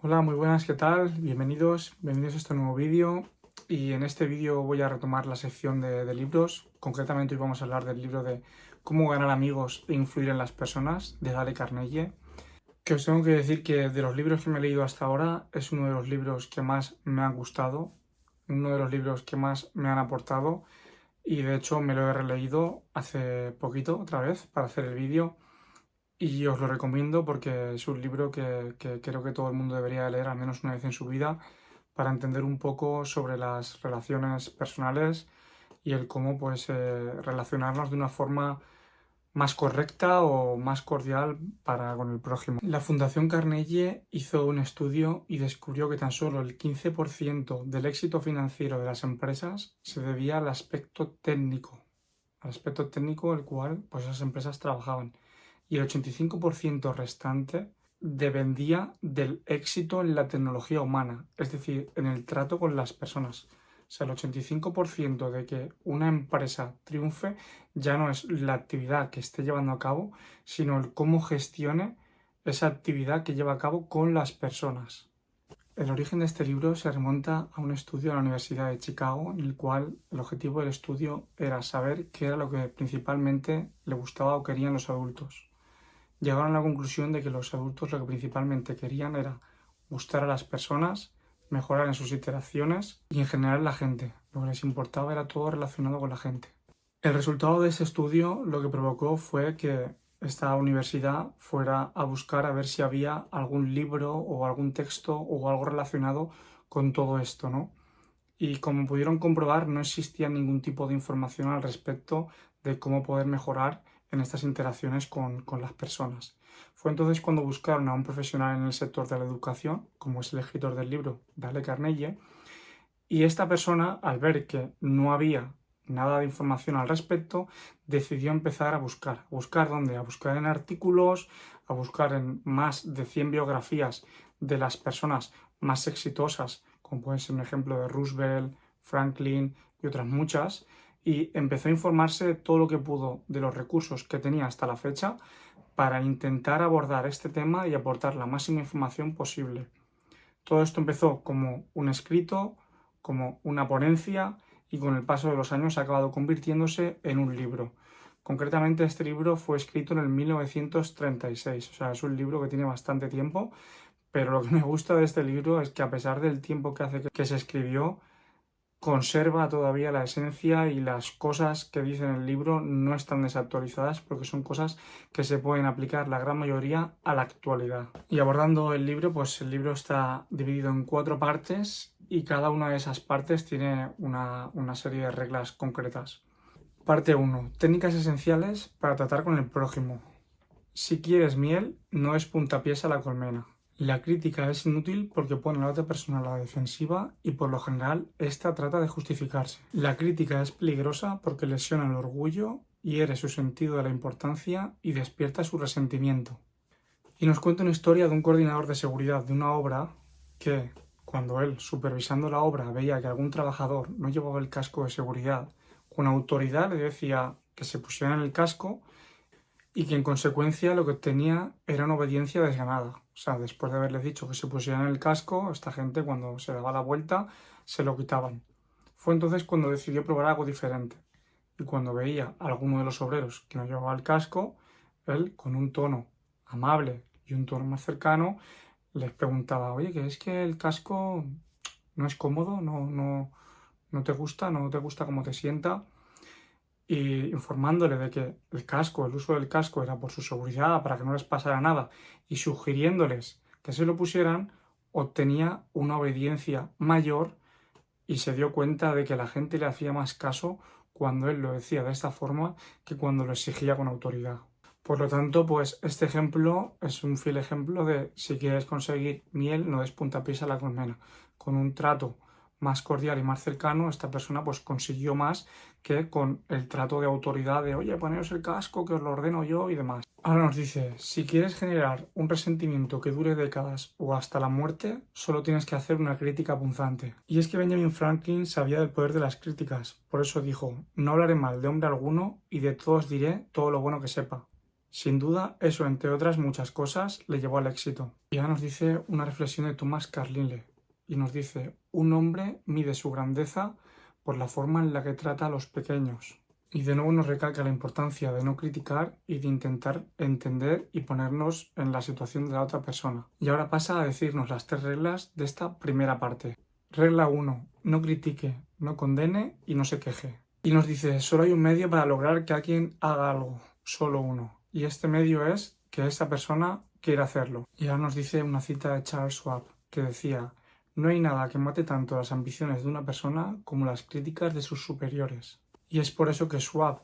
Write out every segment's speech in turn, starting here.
Hola, muy buenas, ¿qué tal? Bienvenidos a este nuevo vídeo. Y en este vídeo voy a retomar la sección de libros. Concretamente hoy vamos a hablar del libro de Cómo ganar amigos e influir en las personas, de Dale Carnegie. Que os tengo que decir que de los libros que me he leído hasta ahora es uno de los libros que más me han gustado, uno de los libros que más me han aportado y de hecho me lo he releído hace poquito otra vez para hacer el vídeo. Y os lo recomiendo porque es un libro que creo que todo el mundo debería leer al menos una vez en su vida para entender un poco sobre las relaciones personales y el cómo relacionarnos de una forma más correcta o más cordial para con el prójimo. La Fundación Carnegie hizo un estudio y descubrió que tan solo el 15% del éxito financiero de las empresas se debía al aspecto técnico el cual pues esas empresas trabajaban, y el 85% restante dependía del éxito en la tecnología humana, es decir, en el trato con las personas. O sea, el 85% de que una empresa triunfe ya no es la actividad que esté llevando a cabo, sino el cómo gestione esa actividad que lleva a cabo con las personas. El origen de este libro se remonta a un estudio de la Universidad de Chicago, en el cual el objetivo del estudio era saber qué era lo que principalmente le gustaba o querían los adultos. Llegaron a la conclusión de que los adultos lo que principalmente querían era gustar a las personas, mejorar en sus interacciones y en general la gente. Lo que les importaba era todo relacionado con la gente. El resultado de ese estudio lo que provocó fue que esta universidad fuera a buscar a ver si había algún libro o algún texto o algo relacionado con todo esto, ¿no? Y como pudieron comprobar, no existía ningún tipo de información al respecto de cómo poder mejorar en estas interacciones con las personas. Fue entonces cuando buscaron a un profesional en el sector de la educación, como es el escritor del libro, Dale Carnegie, y esta persona, al ver que no había nada de información al respecto, decidió empezar a buscar. ¿A buscar dónde? A buscar en artículos, a buscar en más de 100 biografías de las personas más exitosas, como puede ser un ejemplo de Roosevelt, Franklin y otras muchas, y empezó a informarse de todo lo que pudo de los recursos que tenía hasta la fecha para intentar abordar este tema y aportar la máxima información posible. Todo esto empezó como un escrito, como una ponencia, y con el paso de los años ha acabado convirtiéndose en un libro. Concretamente, este libro fue escrito en el 1936, o sea, es un libro que tiene bastante tiempo, pero lo que me gusta de este libro es que a pesar del tiempo que hace que se escribió, conserva todavía la esencia y las cosas que dice en el libro no están desactualizadas porque son cosas que se pueden aplicar la gran mayoría a la actualidad. Y abordando el libro, pues el libro está dividido en 4 partes y cada una de esas partes tiene una serie de reglas concretas. Parte 1. Técnicas esenciales para tratar con el prójimo. Si quieres miel, no es puntapiés a la colmena. La crítica es inútil porque pone a la otra persona a la defensiva y por lo general ésta trata de justificarse. La crítica es peligrosa porque lesiona el orgullo, hiere su sentido de la importancia y despierta su resentimiento. Y nos cuenta una historia de un coordinador de seguridad de una obra que, cuando él, supervisando la obra, veía que algún trabajador no llevaba el casco de seguridad, con autoridad le decía que se pusieran el casco y que en consecuencia lo que tenía era una obediencia desganada. O sea, después de haberles dicho que se pusieran el casco, esta gente cuando se daba la vuelta se lo quitaban. Fue entonces cuando decidió probar algo diferente. Y cuando veía a alguno de los obreros que no llevaba el casco, él, con un tono amable y un tono más cercano, les preguntaba, oye, que es que el casco no es cómodo, no te gusta, no te gusta cómo te sienta, y informándole de que el uso del casco era por su seguridad, para que no les pasara nada, y sugiriéndoles que se lo pusieran, obtenía una obediencia mayor y se dio cuenta de que la gente le hacía más caso cuando él lo decía de esta forma que cuando lo exigía con autoridad. Por lo tanto, pues este ejemplo es un fiel ejemplo de si quieres conseguir miel, no des puntapiés a la colmena. Con un trato más cordial y más cercano, esta persona pues consiguió más que con el trato de autoridad de oye, poneros el casco que os lo ordeno yo y demás. Ahora nos dice, si quieres generar un resentimiento que dure décadas o hasta la muerte, solo tienes que hacer una crítica punzante. Y es que Benjamin Franklin sabía del poder de las críticas, por eso dijo, no hablaré mal de hombre alguno y de todos diré todo lo bueno que sepa. Sin duda, eso, entre otras muchas cosas, le llevó al éxito. Y ahora nos dice una reflexión de Thomas Carlyle, y nos dice: un hombre mide su grandeza por la forma en la que trata a los pequeños. Y de nuevo nos recalca la importancia de no criticar y de intentar entender y ponernos en la situación de la otra persona. Y ahora pasa a decirnos las 3 reglas de esta primera parte. Regla 1. No critique, no condene y no se queje. Y nos dice: solo hay un medio para lograr que alguien haga algo, solo uno. Y este medio es que esa persona quiera hacerlo. Y ahora nos dice una cita de Charles Schwab que decía: no hay nada que mate tanto las ambiciones de una persona como las críticas de sus superiores. Y es por eso que Schwab,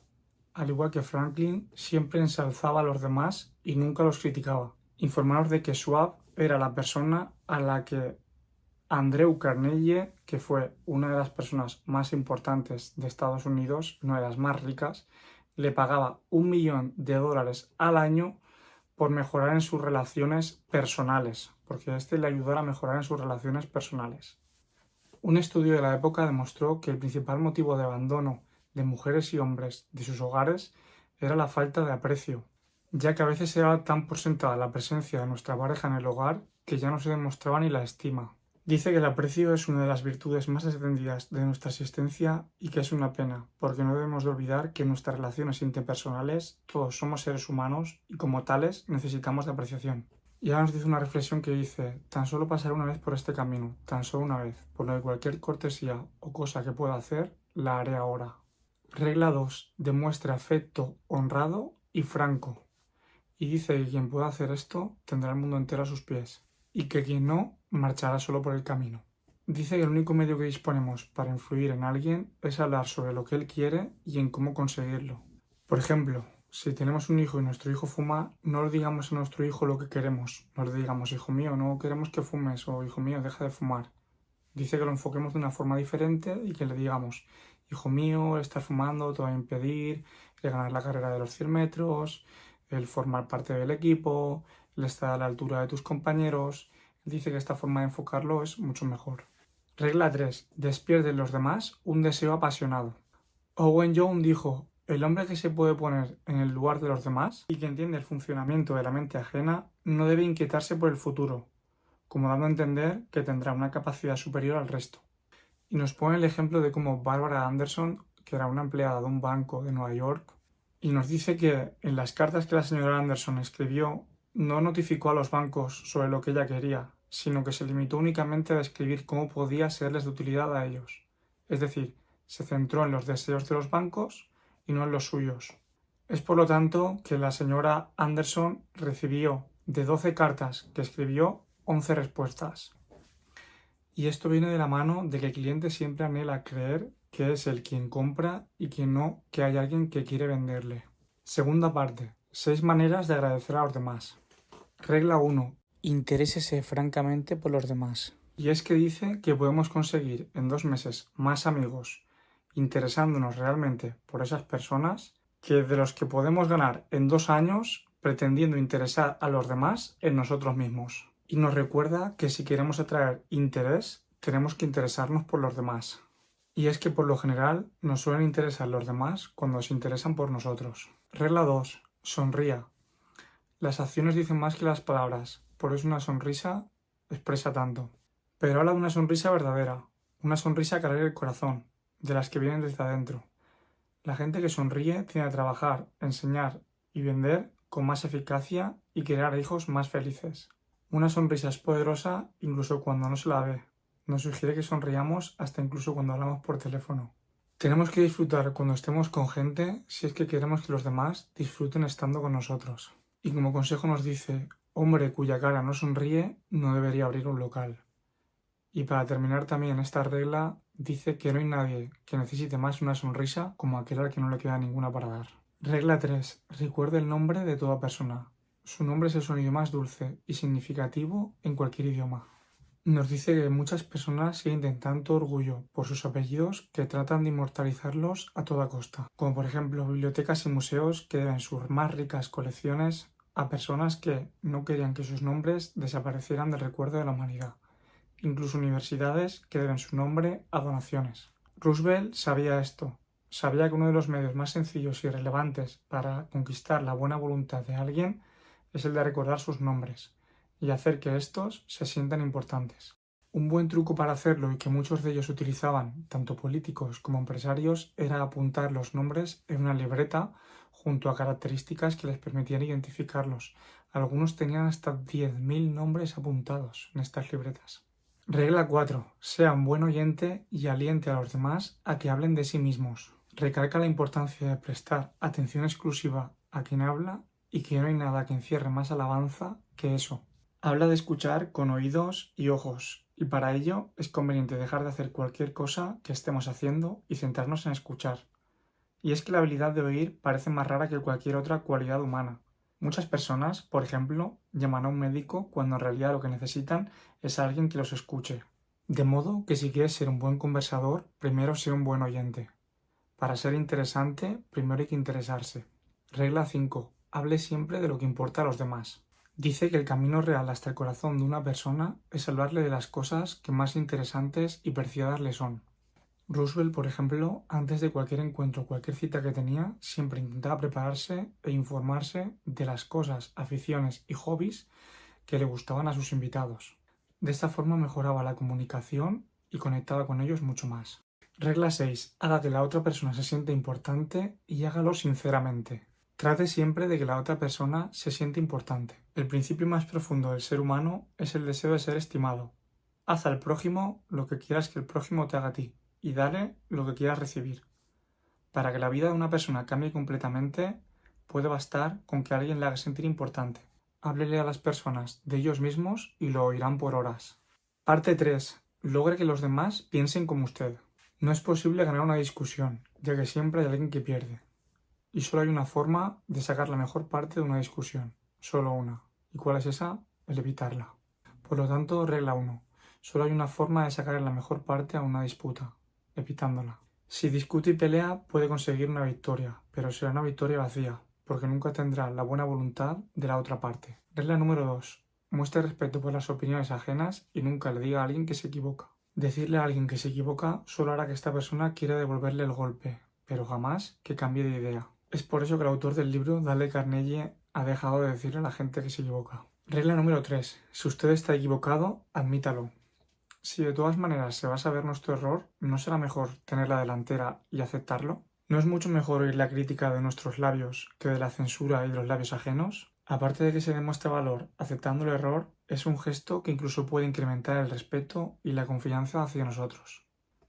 al igual que Franklin, siempre ensalzaba a los demás y nunca los criticaba. Informaros de que Schwab era la persona a la que Andrew Carnegie, que fue una de las personas más importantes de Estados Unidos, una de las más ricas, le pagaba $1 millón al año por mejorar en sus relaciones personales, porque este le ayudó a mejorar en sus relaciones personales. Un estudio de la época demostró que el principal motivo de abandono de mujeres y hombres de sus hogares era la falta de aprecio, ya que a veces se daba tan por sentada la presencia de nuestra pareja en el hogar que ya no se demostraba ni la estima. Dice que el aprecio es una de las virtudes más extendidas de nuestra existencia y que es una pena, porque no debemos de olvidar que en nuestras relaciones interpersonales todos somos seres humanos y como tales necesitamos de apreciación. Y ahora nos dice una reflexión que dice: tan solo pasaré una vez por este camino, tan solo una vez, por lo que cualquier cortesía o cosa que pueda hacer, la haré ahora. Regla 2. Demuestre afecto honrado y franco. Y dice que quien pueda hacer esto tendrá el mundo entero a sus pies, y que quien no, marchará solo por el camino. Dice que el único medio que disponemos para influir en alguien es hablar sobre lo que él quiere y en cómo conseguirlo. Por ejemplo, si tenemos un hijo y nuestro hijo fuma, no le digamos a nuestro hijo lo que queremos. No le digamos: hijo mío, no queremos que fumes, o hijo mío, deja de fumar. Dice que lo enfoquemos de una forma diferente y que le digamos: hijo mío, estás fumando, te va a impedir el ganar la carrera de los 100 metros, el formar parte del equipo, el estar a la altura de tus compañeros. Dice que esta forma de enfocarlo es mucho mejor. Regla 3. Despierte en los demás un deseo apasionado. Owen Young dijo: el hombre que se puede poner en el lugar de los demás y que entiende el funcionamiento de la mente ajena no debe inquietarse por el futuro, como dando a entender que tendrá una capacidad superior al resto. Y nos pone el ejemplo de cómo Barbara Anderson, que era una empleada de un banco de Nueva York, y nos dice que en las cartas que la señora Anderson escribió no notificó a los bancos sobre lo que ella quería, sino que se limitó únicamente a describir cómo podía serles de utilidad a ellos. Es decir, se centró en los deseos de los bancos y no en los suyos. Es por lo tanto que la señora Anderson recibió de 12 cartas que escribió 11 respuestas. Y esto viene de la mano de que el cliente siempre anhela creer que es él quien compra y que no que hay alguien que quiere venderle. Segunda parte. 6 maneras de agradecer a los demás. Regla 1. Interésese francamente por los demás. Y es que dice que podemos conseguir en 2 meses más amigos interesándonos realmente por esas personas que de los que podemos ganar en 2 años pretendiendo interesar a los demás en nosotros mismos. Y nos recuerda que si queremos atraer interés, tenemos que interesarnos por los demás. Y es que por lo general nos suelen interesar los demás cuando se interesan por nosotros. Regla 2. Sonría. Las acciones dicen más que las palabras, por eso una sonrisa expresa tanto. Pero habla de una sonrisa verdadera, una sonrisa que alegra el corazón, de las que vienen desde adentro. La gente que sonríe tiende a trabajar, enseñar y vender con más eficacia y crear hijos más felices. Una sonrisa es poderosa incluso cuando no se la ve. Nos sugiere que sonriamos hasta incluso cuando hablamos por teléfono. Tenemos que disfrutar cuando estemos con gente si es que queremos que los demás disfruten estando con nosotros. Y como consejo nos dice: hombre cuya cara no sonríe no debería abrir un local. Y para terminar también esta regla dice que no hay nadie que necesite más una sonrisa como aquel al que no le queda ninguna para dar. Regla 3. Recuerde el nombre de toda persona. Su nombre es el sonido más dulce y significativo en cualquier idioma. Nos dice que muchas personas sienten tanto orgullo por sus apellidos que tratan de inmortalizarlos a toda costa, como por ejemplo bibliotecas y museos que deben sus más ricas colecciones a personas que no querían que sus nombres desaparecieran del recuerdo de la humanidad. Incluso universidades que deben su nombre a donaciones. Roosevelt sabía esto, sabía que uno de los medios más sencillos y relevantes para conquistar la buena voluntad de alguien es el de recordar sus nombres y hacer que estos se sientan importantes. Un buen truco para hacerlo y que muchos de ellos utilizaban, tanto políticos como empresarios, era apuntar los nombres en una libreta junto a características que les permitían identificarlos. Algunos tenían hasta 10.000 nombres apuntados en estas libretas. Regla 4. Sea un buen oyente y aliente a los demás a que hablen de sí mismos. Recalca la importancia de prestar atención exclusiva a quien habla y que no hay nada que encierre más alabanza que eso. Habla de escuchar con oídos y ojos, y para ello es conveniente dejar de hacer cualquier cosa que estemos haciendo y centrarnos en escuchar. Y es que la habilidad de oír parece más rara que cualquier otra cualidad humana. Muchas personas, por ejemplo, llaman a un médico cuando en realidad lo que necesitan es alguien que los escuche. De modo que si quieres ser un buen conversador, primero sé un buen oyente. Para ser interesante, primero hay que interesarse. Regla 5. Hable siempre de lo que importa a los demás. Dice que el camino real hasta el corazón de una persona es hablarle de las cosas que más interesantes y preciadas le son. Roosevelt, por ejemplo, antes de cualquier encuentro o cualquier cita que tenía, siempre intentaba prepararse e informarse de las cosas, aficiones y hobbies que le gustaban a sus invitados. De esta forma mejoraba la comunicación y conectaba con ellos mucho más. Regla 6. Haga que la otra persona se sienta importante y hágalo sinceramente. Trate siempre de que la otra persona se sienta importante. El principio más profundo del ser humano es el deseo de ser estimado. Haz al prójimo lo que quieras que el prójimo te haga a ti y dale lo que quieras recibir. Para que la vida de una persona cambie completamente, puede bastar con que alguien le haga sentir importante. Háblele a las personas de ellos mismos y lo oirán por horas. Parte 3. Logre que los demás piensen como usted. No es posible ganar una discusión, ya que siempre hay alguien que pierde. Y solo hay una forma de sacar la mejor parte de una discusión. Solo una. ¿Y cuál es esa? El evitarla. Por lo tanto, regla 1. Solo hay una forma de sacar la mejor parte a una disputa, evitándola. Si discute y pelea, puede conseguir una victoria, pero será una victoria vacía, porque nunca tendrá la buena voluntad de la otra parte. Regla número 2. Muestre respeto por las opiniones ajenas y nunca le diga a alguien que se equivoca. Decirle a alguien que se equivoca solo hará que esta persona quiera devolverle el golpe, pero jamás que cambie de idea. Es por eso que el autor del libro, Dale Carnegie, ha dejado de decirle a la gente que se equivoca. Regla número 3. Si usted está equivocado, admítalo. Si de todas maneras se va a saber nuestro error, ¿no será mejor tener la delantera y aceptarlo? ¿No es mucho mejor oír la crítica de nuestros labios que de la censura y de los labios ajenos? Aparte de que se demuestra valor aceptando el error, es un gesto que incluso puede incrementar el respeto y la confianza hacia nosotros.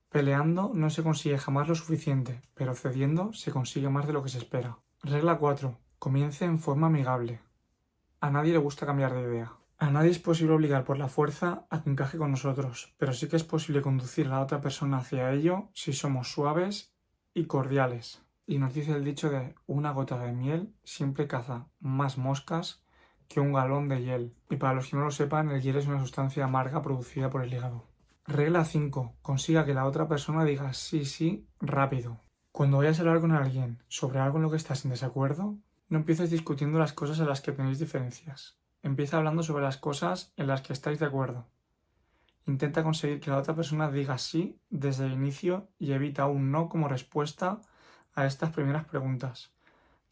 Peleando no se consigue jamás lo suficiente, pero cediendo se consigue más de lo que se espera. Regla 4. Comience en forma amigable. A nadie le gusta cambiar de idea. A nadie es posible obligar por la fuerza a que encaje con nosotros, pero sí que es posible conducir a la otra persona hacia ello si somos suaves y cordiales. Y nos dice el dicho de una gota de miel siempre caza más moscas que un galón de hiel. Y para los que no lo sepan, el hiel es una sustancia amarga producida por el hígado. Regla 5. Consiga que la otra persona diga sí rápido. Cuando vayas a hablar con alguien sobre algo en lo que estás en desacuerdo, no empieces discutiendo las cosas en las que tenéis diferencias. Empieza hablando sobre las cosas en las que estáis de acuerdo. Intenta conseguir que la otra persona diga sí desde el inicio y evita un no como respuesta a estas primeras preguntas,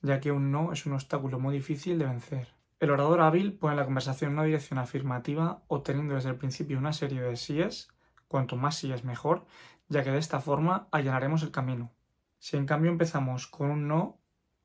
ya que un no es un obstáculo muy difícil de vencer. El orador hábil pone en la conversación una dirección afirmativa, obteniendo desde el principio una serie de síes, cuanto más síes mejor, ya que de esta forma allanaremos el camino. Si en cambio empezamos con un no,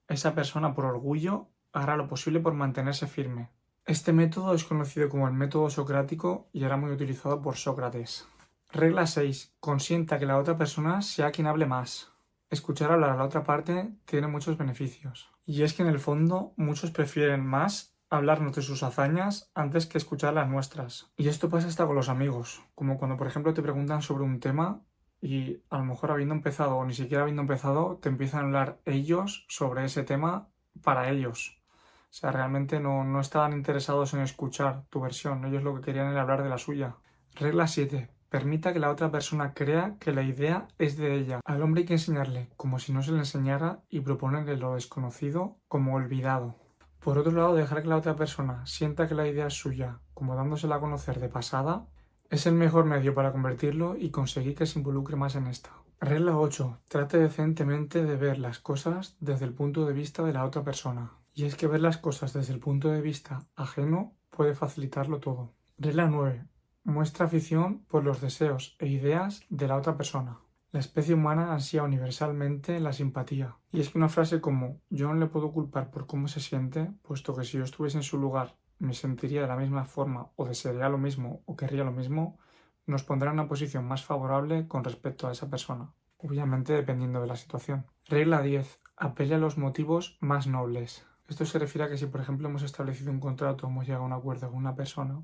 esa persona por orgullo hará lo posible por mantenerse firme. Este método es conocido como el método socrático y era muy utilizado por Sócrates. Regla 6. Consienta que la otra persona sea quien hable más. Escuchar hablar a la otra parte tiene muchos beneficios. Y es que en el fondo muchos prefieren más hablarnos de sus hazañas antes que escuchar las nuestras. Y esto pasa hasta con los amigos, como cuando por ejemplo te preguntan sobre un tema y a lo mejor habiendo empezado o ni siquiera habiendo empezado te empiezan a hablar ellos sobre ese tema para ellos. O sea, realmente no estaban interesados en escuchar tu versión, ellos lo que querían era hablar de la suya. Regla 7. Permita que la otra persona crea que la idea es de ella. Al hombre hay que enseñarle como si no se le enseñara y proponerle lo desconocido como olvidado. Por otro lado, dejar que la otra persona sienta que la idea es suya, como dándosela a conocer de pasada, es el mejor medio para convertirlo y conseguir que se involucre más en esta. Regla 8. Trate decentemente de ver las cosas desde el punto de vista de la otra persona. Y es que ver las cosas desde el punto de vista ajeno puede facilitarlo todo. Regla 9. Muestra afición por los deseos e ideas de la otra persona. La especie humana ansía universalmente la simpatía. Y es que una frase como yo no le puedo culpar por cómo se siente, puesto que si yo estuviese en su lugar me sentiría de la misma forma o desearía lo mismo o querría lo mismo, nos pondrá en una posición más favorable con respecto a esa persona, obviamente dependiendo de la situación. Regla 10. Apele a los motivos más nobles. Esto se refiere a que si, por ejemplo, hemos establecido un contrato, hemos llegado a un acuerdo con una persona,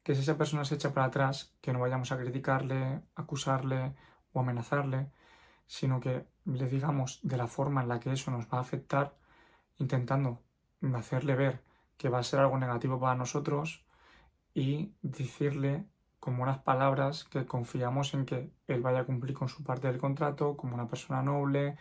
que si esa persona se echa para atrás, que no vayamos a criticarle, acusarle o amenazarle, sino que le digamos de la forma en la que eso nos va a afectar, intentando hacerle ver que va a ser algo negativo para nosotros y decirle con buenas palabras que confiamos en que él vaya a cumplir con su parte del contrato como una persona noble,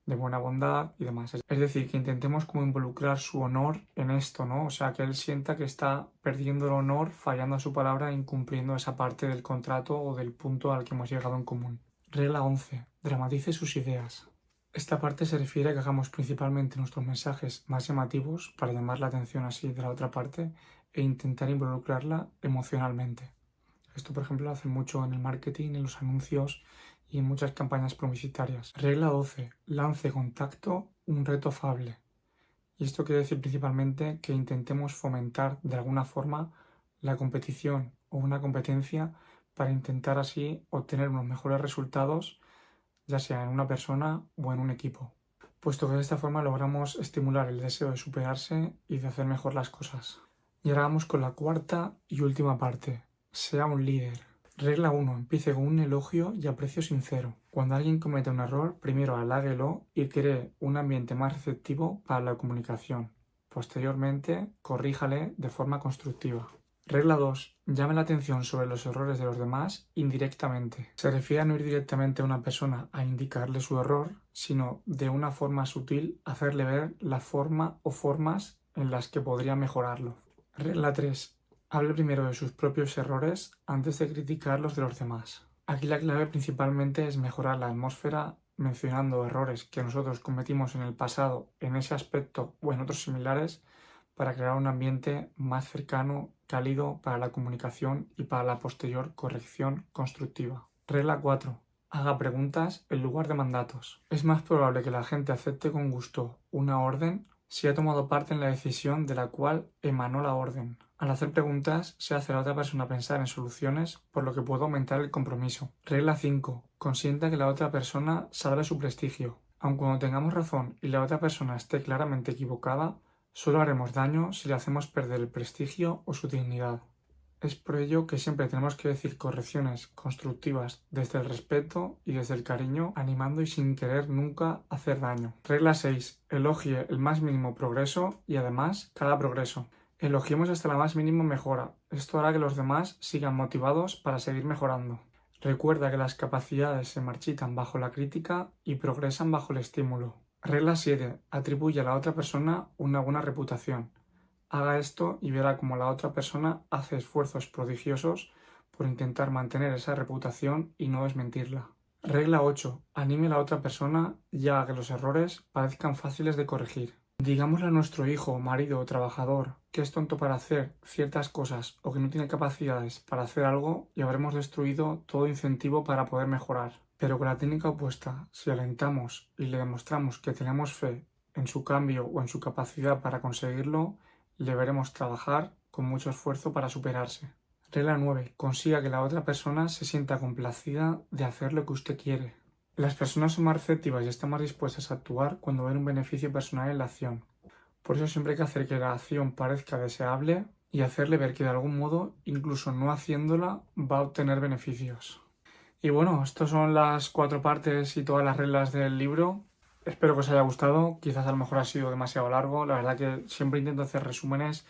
de buena bondad y demás. Es decir, que intentemos como involucrar su honor en esto, ¿no? O sea, que él sienta que está perdiendo el honor, fallando a su palabra, incumpliendo esa parte del contrato o del punto al que hemos llegado en común. Regla 11. Dramatice sus ideas. Esta parte se refiere a que hagamos principalmente nuestros mensajes más llamativos para llamar la atención así de la otra parte e intentar involucrarla emocionalmente. Esto, por ejemplo, lo hacen mucho en el marketing, en los anuncios y en muchas campañas publicitarias. Regla 12. Lance contacto un reto afable. Y esto quiere decir principalmente que intentemos fomentar de alguna forma la competición o una competencia para intentar así obtener unos mejores resultados, ya sea en una persona o en un equipo, puesto que de esta forma logramos estimular el deseo de superarse y de hacer mejor las cosas. Y ahora vamos con la cuarta y última parte. Sea un líder. Regla 1. Empiece con un elogio y aprecio sincero. Cuando alguien comete un error, primero haláguelo y cree un ambiente más receptivo para la comunicación. Posteriormente, corríjale de forma constructiva. Regla 2. Llame la atención sobre los errores de los demás indirectamente. Se refiere a no ir directamente a una persona a indicarle su error, sino de una forma sutil hacerle ver la forma o formas en las que podría mejorarlo. Regla 3. Hable primero de sus propios errores antes de criticar los de los demás. Aquí la clave principalmente es mejorar la atmósfera mencionando errores que nosotros cometimos en el pasado en ese aspecto o en otros similares para crear un ambiente más cercano, cálido para la comunicación y para la posterior corrección constructiva. Regla 4. Haga preguntas en lugar de mandatos. Es más probable que la gente acepte con gusto una orden si ha tomado parte en la decisión de la cual emanó la orden. Al hacer preguntas, se hace a la otra persona pensar en soluciones, por lo que puede aumentar el compromiso. Regla 5. Consienta que la otra persona salve su prestigio. Aun cuando tengamos razón y la otra persona esté claramente equivocada, solo haremos daño si le hacemos perder el prestigio o su dignidad. Es por ello que siempre tenemos que decir correcciones constructivas desde el respeto y desde el cariño, animando y sin querer nunca hacer daño. Regla 6. Elogie el más mínimo progreso y además cada progreso. Elogiemos hasta la más mínima mejora. Esto hará que los demás sigan motivados para seguir mejorando. Recuerda que las capacidades se marchitan bajo la crítica y progresan bajo el estímulo. Regla 7. Atribuye a la otra persona una buena reputación. Haga esto y verá cómo la otra persona hace esfuerzos prodigiosos por intentar mantener esa reputación y no desmentirla. Regla 8. Anime a la otra persona y haga que los errores parezcan fáciles de corregir. Digámosle a nuestro hijo, marido o trabajador que es tonto para hacer ciertas cosas o que no tiene capacidades para hacer algo y habremos destruido todo incentivo para poder mejorar. Pero con la técnica opuesta, si alentamos y le demostramos que tenemos fe en su cambio o en su capacidad para conseguirlo, le veremos trabajar con mucho esfuerzo para superarse. Regla 9. Consiga que la otra persona se sienta complacida de hacer lo que usted quiere. Las personas son más receptivas y están más dispuestas a actuar cuando ven un beneficio personal en la acción. Por eso siempre hay que hacer que la acción parezca deseable y hacerle ver que de algún modo, incluso no haciéndola, va a obtener beneficios. Y bueno, estas son las 4 partes y todas las reglas del libro. Espero que os haya gustado. Quizás a lo mejor ha sido demasiado largo. La verdad que siempre intento hacer resúmenes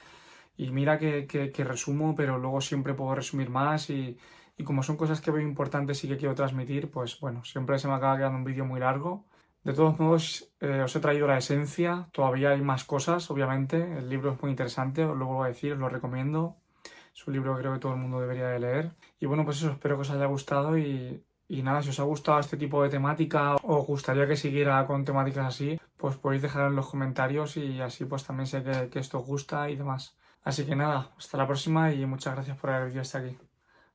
y mira que resumo, pero luego siempre puedo resumir más y como son cosas que veo importantes y que quiero transmitir, pues bueno, siempre se me acaba quedando un vídeo muy largo. De todos modos, os he traído la esencia. Todavía hay más cosas, obviamente. El libro es muy interesante, os lo vuelvo a decir, os lo recomiendo. Es un libro que creo que todo el mundo debería de leer. Y bueno, pues eso, espero que os haya gustado y Y nada, si os ha gustado este tipo de temática o os gustaría que siguiera con temáticas así, pues podéis dejar en los comentarios y así pues también sé que esto os gusta y demás. Así que nada, hasta la próxima y muchas gracias por haber visto hasta aquí.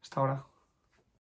Hasta ahora.